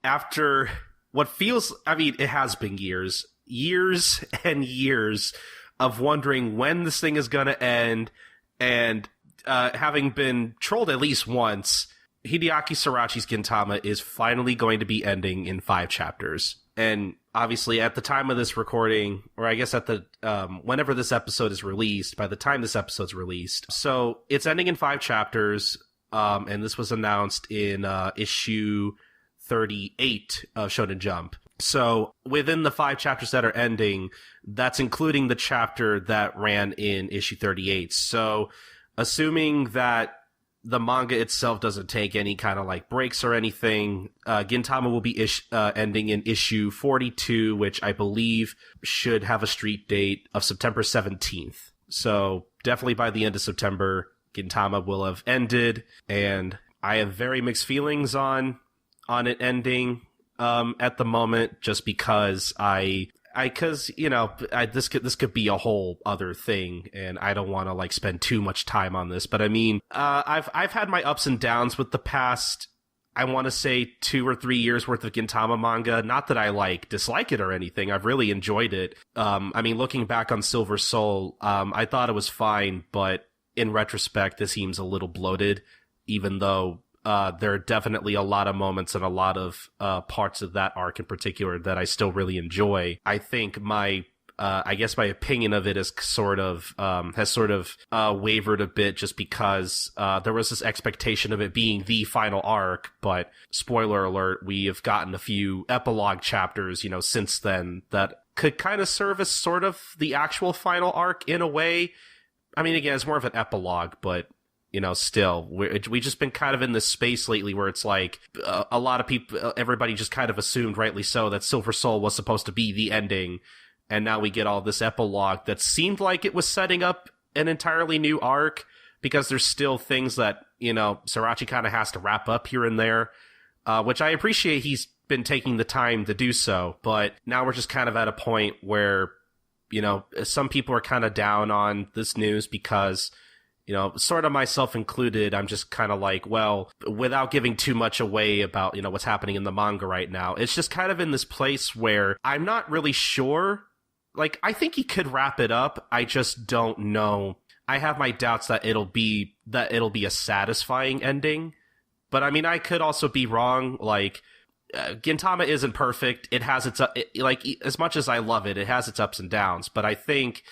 after what feels, I mean, it has been years and years of wondering when this thing is going to end, and having been trolled at least once, Hideaki Sorachi's Gintama is finally going to be ending in 5 chapters. And obviously at the time of this recording, or I guess at the whenever this episode is released, by the time this episode's released, so it's ending in 5 chapters, and this was announced in issue 38 of Shonen Jump. So within the 5 chapters that are ending, that's including the chapter that ran in issue 38. So assuming that the manga itself doesn't take any kind of like breaks or anything, Gintama will be ending in issue 42, which I believe should have a street date of September 17th. So definitely by the end of September, Gintama will have ended, and I have very mixed feelings on it ending at the moment, just because this could be a whole other thing, and I don't want to like spend too much time on this. But I mean, I've had my ups and downs with the past, I want to say 2 or 3 years worth of Gintama manga. Not that I dislike it or anything. I've really enjoyed it. I mean, looking back on Silver Soul, I thought it was fine, but in retrospect, it seems a little bloated, even though there are definitely a lot of moments and a lot of parts of that arc in particular that I still really enjoy. I think my opinion of it is has wavered a bit, just because there was this expectation of it being the final arc. But spoiler alert, we have gotten a few epilogue chapters, since then that could kind of serve as sort of the actual final arc in a way. I mean, again, it's more of an epilogue, but still, we just been kind of in this space lately where it's like a lot of people, everybody just kind of assumed, rightly so, that Silver Soul was supposed to be the ending, and now we get all this epilogue that seemed like it was setting up an entirely new arc, because there's still things that, Sorachi kind of has to wrap up here and there, which I appreciate he's been taking the time to do so, but now we're just kind of at a point where, some people are kind of down on this news because, sort of myself included, I'm just kind of like, well, without giving too much away about, what's happening in the manga right now, it's just kind of in this place where I'm not really sure. Like, I think he could wrap it up. I just don't know. I have my doubts that it'll be a satisfying ending. But I mean, I could also be wrong. Like, Gintama isn't perfect. It has its, as much as I love it, it has its ups and downs. But I think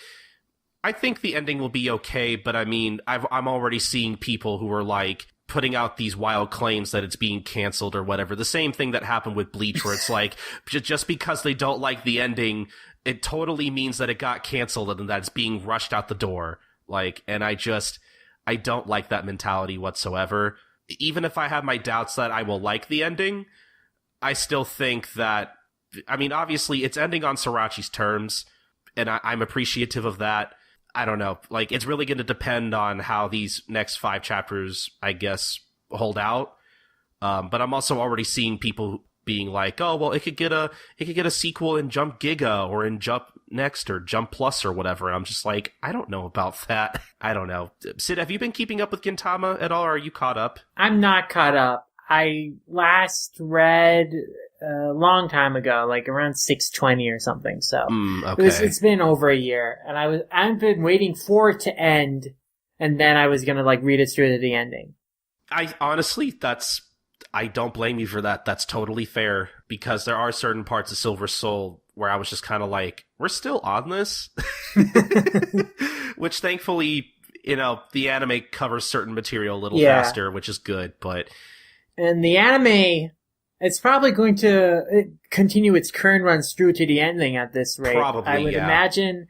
the ending will be okay, but I mean, I'm already seeing people who are like putting out these wild claims that it's being canceled or whatever. The same thing that happened with Bleach, where it's like, just because they don't like the ending, it totally means that it got canceled and that it's being rushed out the door. Like, and I don't like that mentality whatsoever. Even if I have my doubts that I will like the ending, I still think that, I mean, obviously it's ending on Sorachi's terms, and I'm appreciative of that. I don't know. Like, it's really going to depend on how these next 5 chapters, I guess, hold out. But I'm also already seeing people being like, oh, well, it could get a sequel in Jump Giga or in Jump Next or Jump Plus or whatever. And I'm just like, I don't know about that. I don't know. Sid, have you been keeping up with Gintama at all, or are you caught up? I'm not caught up. I last read a long time ago, like around 620 or something. So okay. It's been over a year, and I've been waiting for it to end, and then I was gonna read it through to the ending. I honestly, I don't blame you for that. That's totally fair, because there are certain parts of Silver Soul where I was just kind of like, we're still on this, which thankfully, the anime covers certain material a little faster, which is good, but. And the anime, it's probably going to continue its current runs through to the ending at this rate. Probably, I would imagine,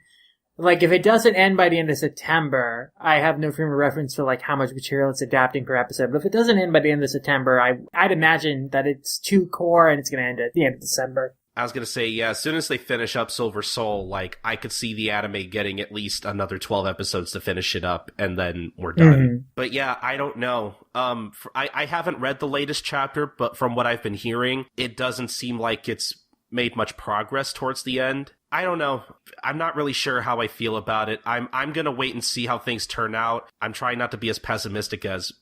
if it doesn't end by the end of September, I have no frame of reference for, how much material it's adapting per episode. But if it doesn't end by the end of September, I'd imagine that it's too core and it's going to end at the end of December. I was going to say, yeah, as soon as they finish up Silver Soul, I could see the anime getting at least another 12 episodes to finish it up, and then we're done. Mm-hmm. But yeah, I don't know. I haven't read the latest chapter, but from what I've been hearing, it doesn't seem like it's made much progress towards the end. I don't know. I'm not really sure how I feel about it. I'm going to wait and see how things turn out. I'm trying not to be as pessimistic as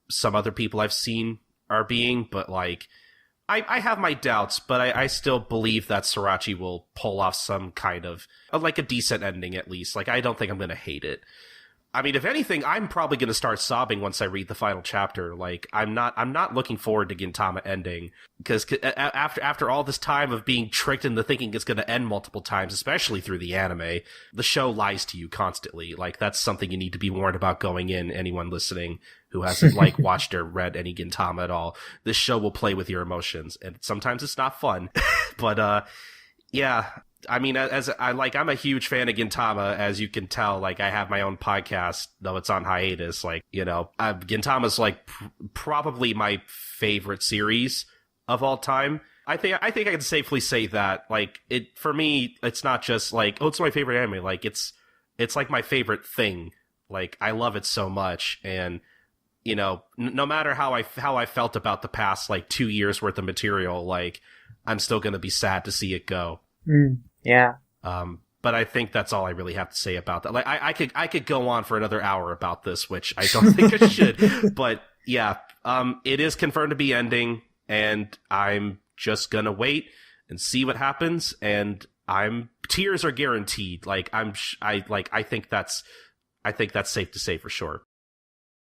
some other people I've seen are being, but I have my doubts, but I still believe that Srirachi will pull off some kind of, like, a decent ending at least. Like, I don't think I'm going to hate it. I mean, if anything, I'm probably going to start sobbing once I read the final chapter. Like, I'm not looking forward to Gintama ending, because after all this time of being tricked into thinking it's going to end multiple times, especially through the anime, the show lies to you constantly. Like, that's something you need to be warned about going in, anyone listening who hasn't, like, watched or read any Gintama at all. This show will play with your emotions, and sometimes it's not fun. But, yeah. I mean, I'm a huge fan of Gintama, as you can tell. Like, I have my own podcast, though it's on hiatus. Like, you know, Gintama's like probably my favorite series of all time. I think I can safely say that. Like, for me, it's not just like, oh, it's my favorite anime. Like, it's like my favorite thing. Like, I love it so much, and you know, no matter how I felt about the past like 2 years worth of material, like, I'm still gonna be sad to see it go. Yeah. But I think that's all I really have to say about that. Like, I could go on for another hour about this, which I don't think I should. But yeah, it is confirmed to be ending, and I'm just gonna wait and see what happens. And tears are guaranteed. Like, I think that's safe to say for sure.